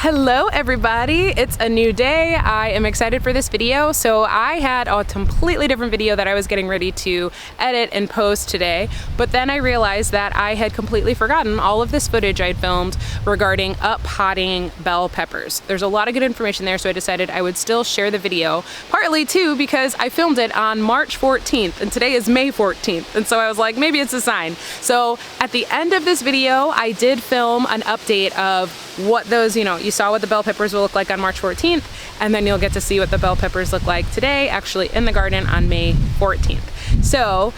Hello everybody, it's a new day. I am excited for this video. So I had a completely different video that I was getting ready to edit and post today, but then I realized that I had completely forgotten all of this footage I'd filmed regarding up-potting bell peppers. There's a lot of good information there, so I decided I would still share the video, partly too because I filmed it on March 14th and today is May 14th, and so I was like, maybe it's a sign. So at the end of this video, I did film an update of what those, you saw what the bell peppers will look like on March 14th, and then you'll get to see what the bell peppers look like today, actually in the garden on May 14th. So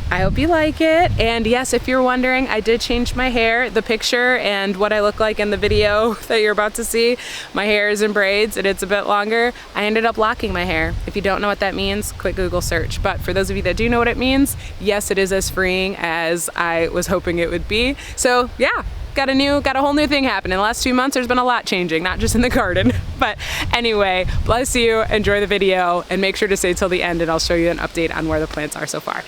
I hope you like it. And yes, if you're wondering, I did change my hair. The picture and what I look like in the video that you're about to see, my hair is in braids and it's a bit longer. I ended up locking my hair. If you don't know what that means, quick Google search. But for those of you that do know what it means, yes, it is as freeing as I was hoping it would be. So yeah. Got a whole new thing happening. In the last 2 months, there's been a lot changing, not just in the garden. But anyway, bless you, enjoy the video, and make sure to stay till the end and I'll show you an update on where the plants are so far.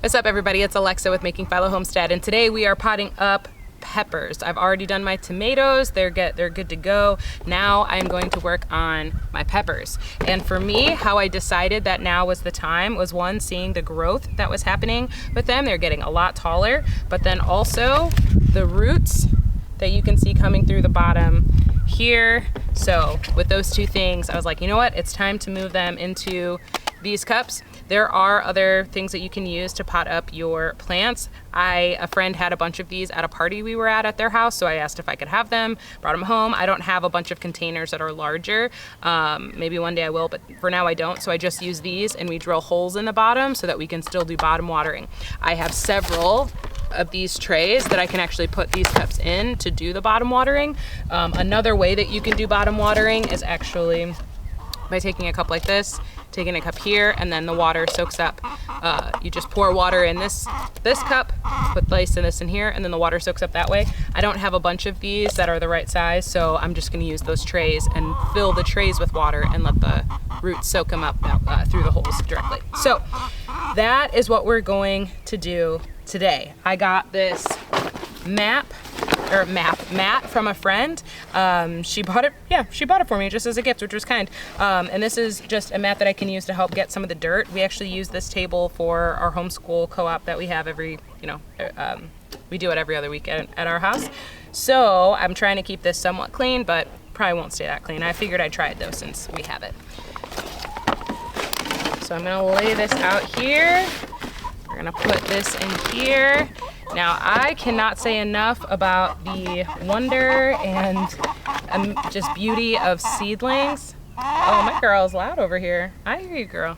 What's up everybody, it's Alexa with Making Philo Homestead, and today we are potting up peppers. I've already done my tomatoes, they're good to go. Now I'm going to work on my peppers. And for me, how I decided that now was the time was one, seeing the growth that was happening with them. They're getting a lot taller, but then also the roots that you can see coming through the bottom here. So with those two things, I was like, you know what, it's time to move them into these cups. There are other things that you can use to pot up your plants. A friend had a bunch of these at a party we were at their house, so I asked if I could have them, brought them home. I don't have a bunch of containers that are larger. Maybe one day I will, but for now I don't. So I just use these and we drill holes in the bottom so that we can still do bottom watering. I have several of these trays that I can actually put these cups in to do the bottom watering. Another way that you can do bottom watering is actually by taking a cup like this, taking a cup here, and then the water soaks up. You just pour water in this cup, put ice in this in here, and then the water soaks up that way. I don't have a bunch of these that are the right size, so I'm just gonna use those trays and fill the trays with water and let the roots soak them up through the holes directly. So that is what we're going to do today. I got this mat from a friend. She bought it for me just as a gift, which was kind. And this is just a mat that I can use to help get some of the dirt. We actually use this table for our homeschool co-op that we have every, we do it every other week at our house. So I'm trying to keep this somewhat clean, but probably won't stay that clean. I figured I'd try it though since we have it. So I'm gonna lay this out here. We're gonna put this in here. Now, I cannot say enough about the wonder and just beauty of seedlings. Oh, my girl's loud over here. I hear you, girl.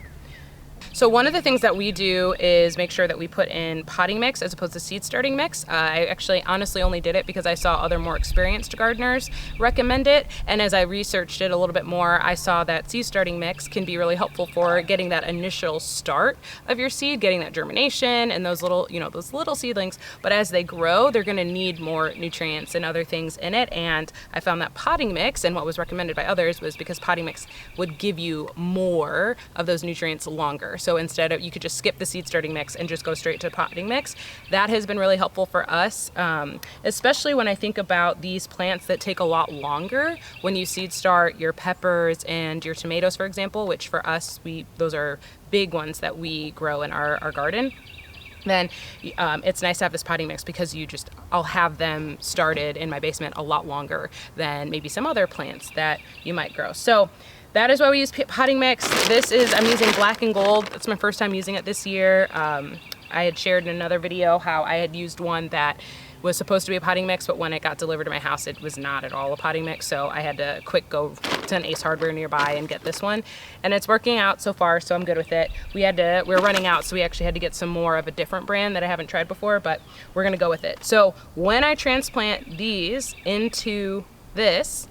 So one of the things that we do is make sure that we put in potting mix as opposed to seed starting mix. I actually honestly only did it because I saw other more experienced gardeners recommend it. And as I researched it a little bit more, I saw that seed starting mix can be really helpful for getting that initial start of your seed, getting that germination and those little, those little seedlings. But as they grow, they're gonna need more nutrients and other things in it. And I found that potting mix, and what was recommended by others, was because potting mix would give you more of those nutrients longer. So instead of, you could just skip the seed starting mix and just go straight to potting mix. That has been really helpful for us, especially when I think about these plants that take a lot longer. When you seed start your peppers and your tomatoes, for example, which for us, those are big ones that we grow in our garden. Then it's nice to have this potting mix because I'll have them started in my basement a lot longer than maybe some other plants that you might grow. So that is why we use potting mix. I'm using black and gold. That's my first time using it this year. I had shared in another video how I had used one that was supposed to be a potting mix, but when it got delivered to my house, it was not at all a potting mix. So I had to quick go to an Ace Hardware nearby and get this one. And it's working out so far, so I'm good with it. We were running out, so we actually had to get some more of a different brand that I haven't tried before, but we're gonna go with it. So when I transplant these into this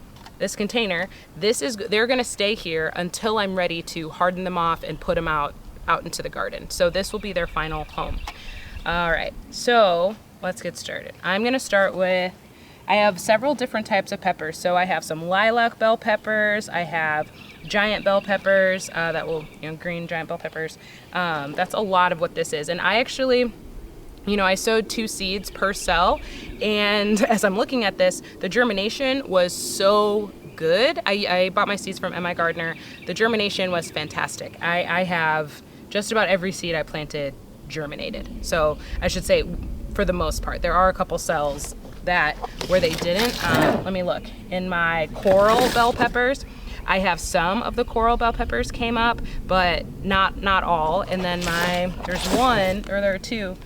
container, they're gonna stay here until I'm ready to harden them off and put them out out into the garden. So this will be their final home. All right, so let's get started. I'm gonna start with, I have several different types of peppers. So I have some lilac bell peppers. I have giant bell peppers that will, green giant bell peppers. That's a lot of what this is. And I actually, I sowed 2 seeds per cell. And as I'm looking at this, the germination was so good. I bought my seeds from MI Gardener. The germination was fantastic. I have just about every seed I planted germinated. So I should say, for the most part, there are a couple cells where they didn't. Let me look. In my coral bell peppers, I have some of the coral bell peppers came up, but not all. And then there are 2.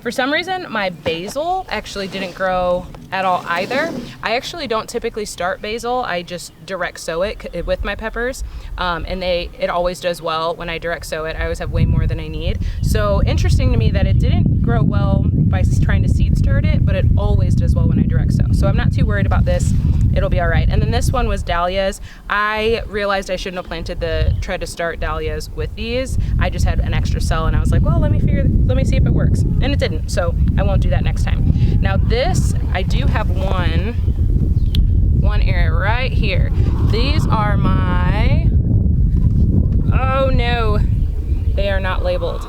For some reason, my basil actually didn't grow at all either. I actually don't typically start basil. I just direct sow it with my peppers. And it always does well when I direct sow it. I always have way more than I need. So interesting to me that it didn't grow well by trying to seed start it, but it always does well when I direct sow. So I'm not too worried about this. It'll be all right. And then this one was dahlias. I realized I shouldn't have tried to start dahlias with these. I just had an extra cell and I was like, well, let me see if it works. And it didn't, so I won't do that next time. Now this, I do have one area right here. These are oh no, they are not labeled.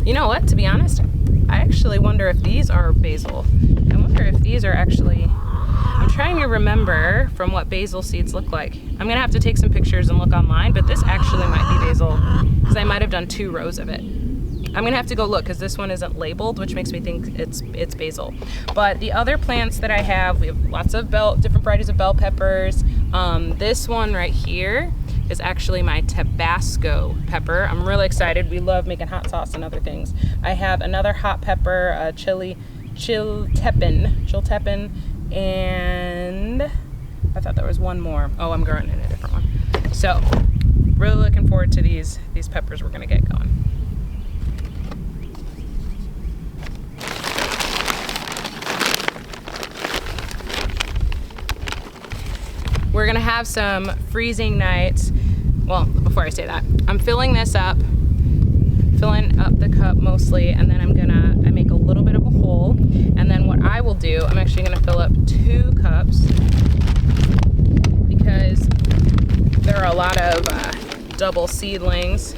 You know what, to be honest, I actually wonder if these are basil. I wonder if these are actually, I'm trying to remember from what basil seeds look like. I'm gonna have to take some pictures and look online, but this actually might be basil because I might have done 2 rows of it. I'm gonna have to go look because this one isn't labeled, which makes me think it's basil. But the other plants that I have, we have lots of different varieties of bell peppers. This one right here is actually my Tabasco pepper. I'm really excited. We love making hot sauce and other things. I have another hot pepper, chiltepin, and I thought there was one more. Oh, I'm growing in a different one. So really looking forward to these peppers we're gonna get going. We're gonna have some freezing nights. Well, before I say that, I'm filling this up, filling up the cup mostly, and then I make a little bit of a hole, and then what I will do, I'm actually gonna fill up 2 cups because there are a lot of double seedlings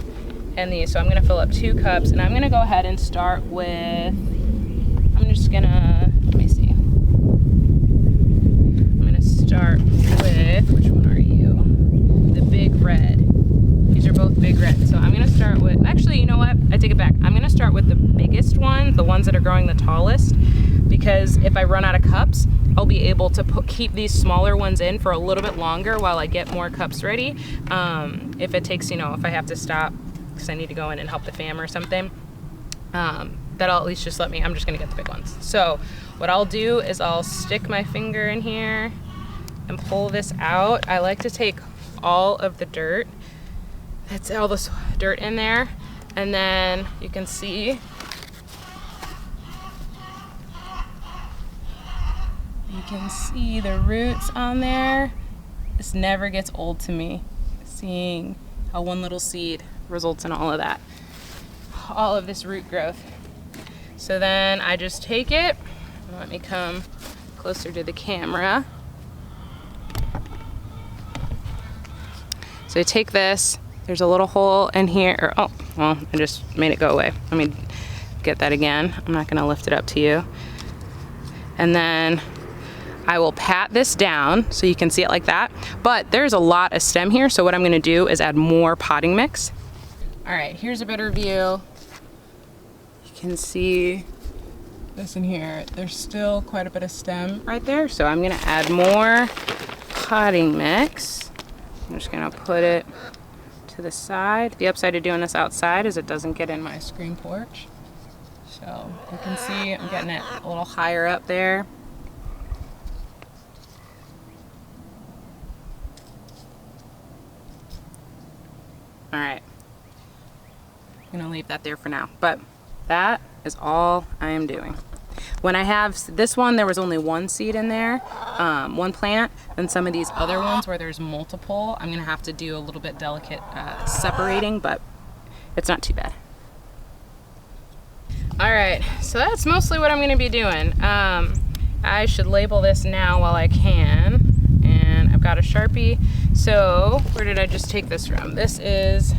in these, so I'm gonna fill up 2 cups, and I'm gonna go ahead and start with, let me see. I'm gonna start with, which one are you? The big red. These are both big red. So I'm gonna start with, actually, you know what? I take it back. I'm gonna start with the biggest one, the ones that are growing the tallest, because if I run out of cups, I'll be able to keep these smaller ones in for a little bit longer while I get more cups ready. If it takes, if I have to stop because I need to go in and help the fam or something, that'll at least just let me, I'm just gonna get the big ones. So what I'll do is I'll stick my finger in here and pull this out. I like to take all of the dirt, that's all this dirt in there, and then you can see the roots on there. This never gets old to me, seeing how one little seed results in all of that, all of this root growth. So then I just take it, let me come closer to the camera. So I take this, there's a little hole in here, I just made it go away. Let me get that again. I'm not gonna lift it up to you. And then I will pat this down so you can see it like that. But there's a lot of stem here, so what I'm gonna do is add more potting mix. All right, here's a better view. You can see this in here. There's still quite a bit of stem right there, so I'm gonna add more potting mix. I'm just gonna put it to the side. The upside of doing this outside is it doesn't get in my screen porch. So you can see I'm getting it a little higher up there. All right, I'm gonna leave that there for now, but that is all I am doing. When I have this one, there was only 1 seed in there, 1 plant, and some of these other ones where there's multiple, I'm gonna have to do a little bit delicate separating, but it's not too bad. All right, so that's mostly what I'm gonna be doing. I should label this now while I can. And I've got a Sharpie. So where did I just take this from? This is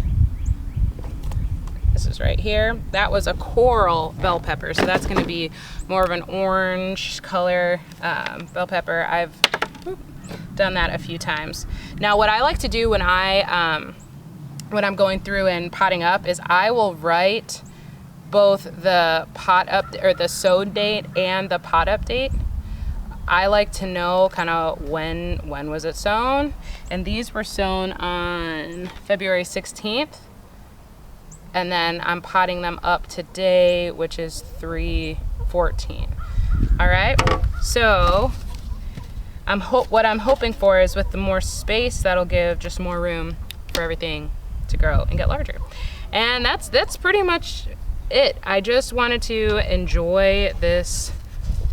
right here. That was a coral bell pepper. So that's gonna be more of an orange color bell pepper. I've done that a few times. Now what I like to do when when I'm going through and potting up is I will write both the pot up or the sowed date and the pot up date. I like to know kind of when was it sown, and these were sown on February 16th, and then I'm potting them up today, which is 3/14. All right, so what I'm hoping for is with the more space, that'll give just more room for everything to grow and get larger. And that's pretty much it. I just wanted to enjoy this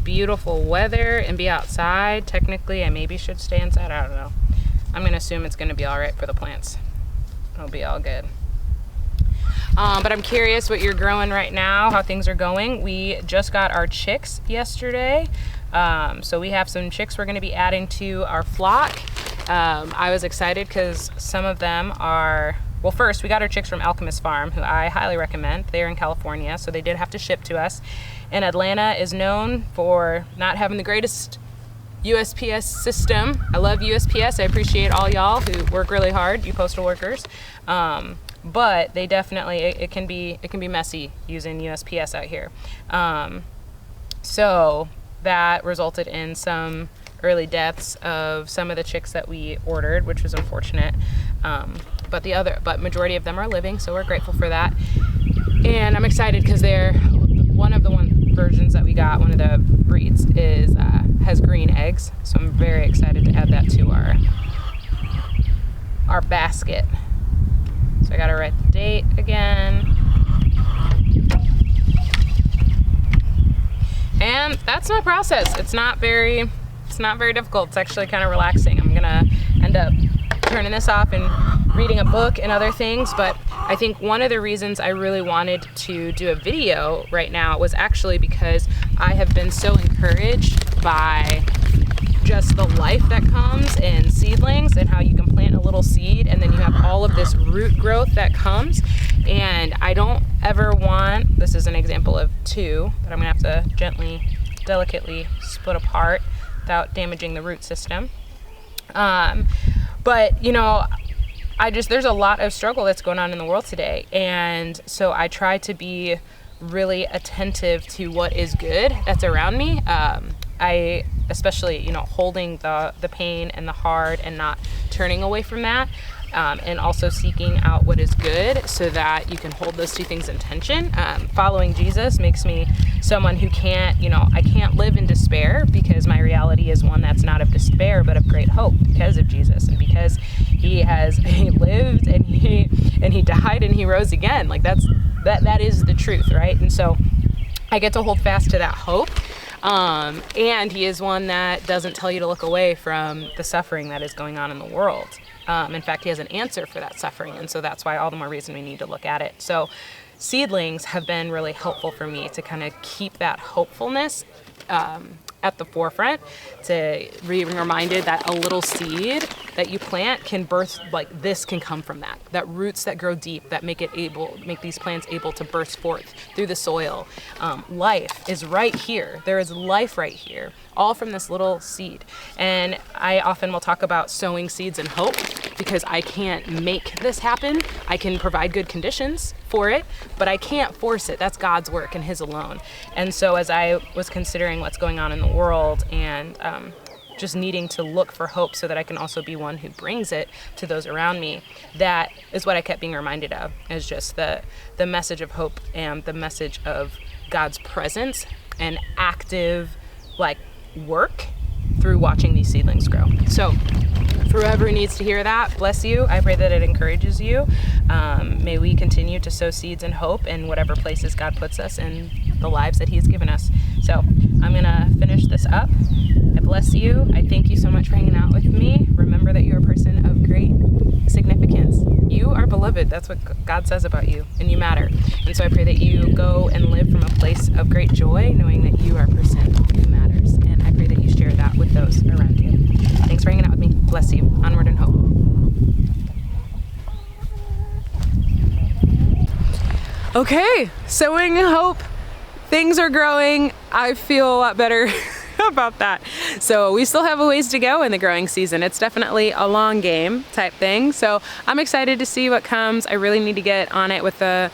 beautiful weather and be outside. Technically, I maybe should stay inside. I don't know. I'm gonna assume it's gonna be all right for the plants. It'll be all good. But I'm curious what you're growing right now, how things are going. We just got our chicks yesterday. So we have some chicks we're gonna be adding to our flock. I was excited because some of them are, well, first we got our chicks from Alchemist Farm, who I highly recommend. They're in California, so they did have to ship to us. And Atlanta is known for not having the greatest USPS system. I love USPS. I appreciate all y'all who work really hard, you postal workers. But they definitely, it can be messy using USPS out here. So that resulted in some early deaths of some of the chicks that we ordered, which was unfortunate. But majority of them are living, so we're grateful for that. And I'm excited because they're one of the versions that we got, one of the breeds has green eggs, so I'm very excited to add that to our basket. So I gotta write the date again. And that's my process. It's not very difficult. It's actually kind of relaxing. I'm gonna end up turning this off and reading a book and other things, but I think one of the reasons I really wanted to do a video right now was actually because I have been so encouraged by just the life that comes in seedlings and how you can plant a little seed and then you have all of this root growth that comes. And I don't ever want, this is an example of two that I'm gonna have to gently, delicately split apart without damaging the root system. But you know, there's a lot of struggle that's going on in the world today. And so I try to be really attentive to what is good that's around me. I especially, holding the pain and the hard and not turning away from that. And also seeking out what is good so that you can hold those two things in tension. Following Jesus makes me someone who I can't live in despair, because my reality is one that's not of despair, but of great hope because of Jesus and because he lived and he died and he rose again. Like that is the truth, right? And so I get to hold fast to that hope. And he is one that doesn't tell you to look away from the suffering that is going on in the world. In fact, he has an answer for that suffering, and so that's why all the more reason we need to look at it. So seedlings have been really helpful for me to kind of keep that hopefulness at the forefront, to be reminded that a little seed that you plant can birth, like this can come from that roots that grow deep that make these plants able to burst forth through the soil. Life is right here. There is life right here, all from this little seed. And I often will talk about sowing seeds in hope, because I can't make this happen. I can provide good conditions for it, but I can't force it. That's God's work and his alone. And so as I was considering what's going on in the world and just needing to look for hope so that I can also be one who brings it to those around me, that is what I kept being reminded of, is just the message of hope and the message of God's presence and active work through watching these seedlings grow. So for whoever needs to hear that, bless you. I pray that it encourages you. May we continue to sow seeds and hope in whatever places God puts us in the lives that he's given us. So I'm gonna finish this up. I bless you. I thank you so much for hanging out with me. Remember that you're a person of great significance. you are beloved. That's what God says about you, and you matter. And so I pray that you go and live from a place of great joy, knowing that you are a person who matters. And I pray that you share that with those around you. Thanks for hanging out with me. Bless you. Onward and hope. Okay, sowing hope. Things are growing. I feel a lot better about that. So we still have a ways to go in the growing season. It's definitely a long game type thing. So I'm excited to see what comes. I really need to get on it with the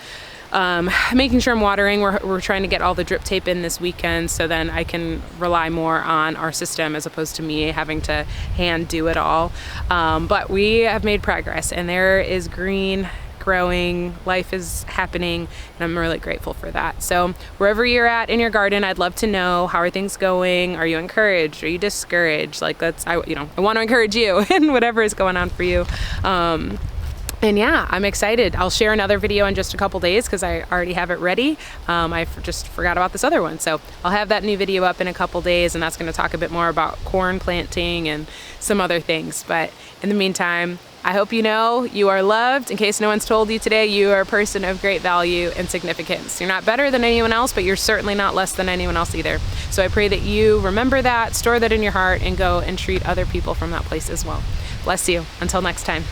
making sure I'm watering. We're trying to get all the drip tape in this weekend, so then I can rely more on our system as opposed to me having to hand do it all. But we have made progress, and there is green growing, life is happening, and I'm really grateful for that. So wherever you're at in your garden, I'd love to know, how are things going? Are you encouraged? Are you discouraged? Like, I want to encourage you in whatever is going on for you. And yeah, I'm excited. I'll share another video in just a couple days because I already have it ready. I just forgot about this other one. So I'll have that new video up in a couple days, and that's going to talk a bit more about corn planting and some other things. But in the meantime, I hope you know you are loved. In case no one's told you today, you are a person of great value and significance. You're not better than anyone else, but you're certainly not less than anyone else either. So I pray that you remember that, store that in your heart, and go and treat other people from that place as well. Bless you. Until next time.